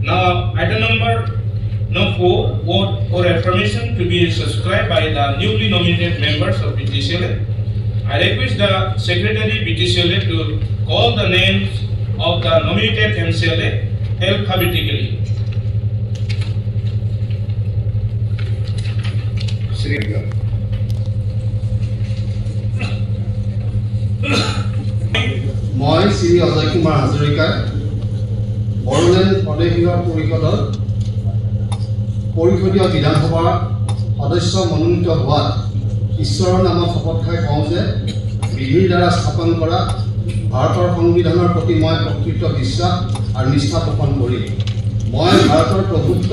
Now, item number 4, vote for affirmation to be subscribed by the newly nominated members of BTCLA. I request the Secretary BTCLA to call the names of the nominated MCLA alphabetically. মই শ্ৰী অজয় কুমাৰ হাজৰিকা বড়োলেণ্ড প্ৰদেশীয় পৰিষদীয় বিধানসভাৰ সদস্য মনোনীত হোৱাত ঈশ্বৰৰ নামত শপত খাই কওঁ যে বিধিৰ দ্বাৰা স্থাপন কৰা ভাৰতৰ সংবিধানৰ প্ৰতি মই প্ৰকৃত বিশ্বাস আৰু নিষ্ঠা পোষণ কৰিম। মই ভাৰতৰ প্ৰভুত্ব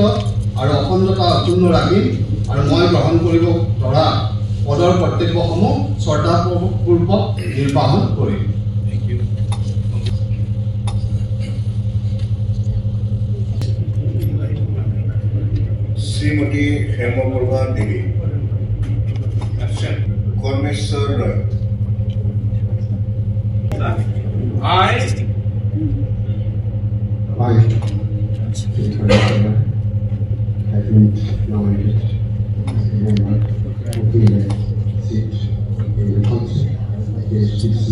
আৰু অখণ্ডতা অক্ষুণ্ণ ৰাখিম আৰু মই গ্ৰহণ কৰিব ধৰা পদৰ কৰ্তব্যসমূহ শ্ৰদ্ধাপূৰ্বক নিৰ্বাহন কৰিম। श्रीमती हेमप्रभा देवी, Karmeshwar Roy, have been nominated as a member to fill a seat in the council against this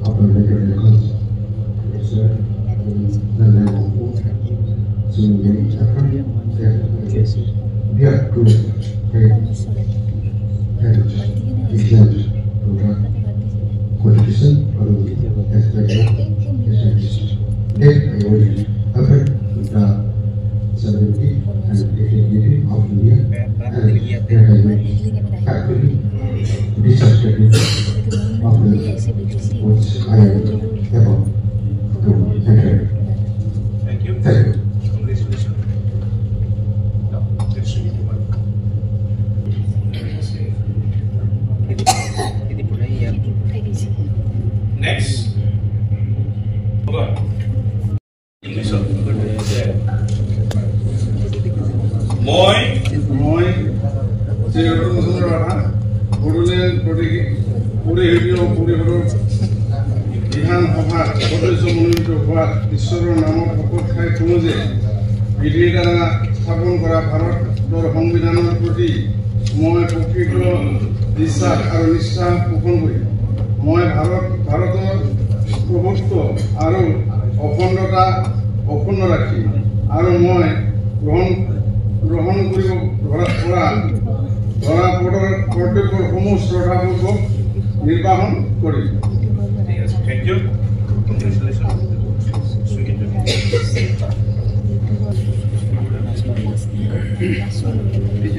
of the regular council. Sir, the name of who to make a we are to exempt from the qualification of the established. Then I will affect the sovereignty and integrity of India and that I will actually be subject of the which I am able to enter. Thank you. Thank you. Next. মই শ্ৰীৰতনচন্দ্ৰ ৰাভা বড়োলেণ্ড পৰিষদীয় পৰিষদৰ বিধানসভা সদস্য মনোনীত হোৱাত ঈশ্বৰৰ নামত শপত খাই কওঁ যে বিধিৰ দ্বাৰা স্থাপন কৰা ভাৰতৰ সংবিধানৰ প্ৰতি মই প্ৰকৃত বিশ্বাস আৰু নিষ্ঠা পোষণ কৰিম। মই ভাৰতৰ প্ৰভুত্ব আৰু অখণ্ডতা অক্ষুণ্ণ ৰাখিম আৰু মই গ্ৰহণ কৰিব ধৰা পদৰ কৰ্তব্যসমূহ শ্ৰদ্ধাপূৰ্বক নিৰ্বাহন কৰিম। Thank you.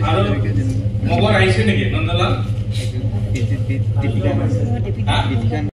আৰু মগৰ আহিছে নেকি নন্দলাল?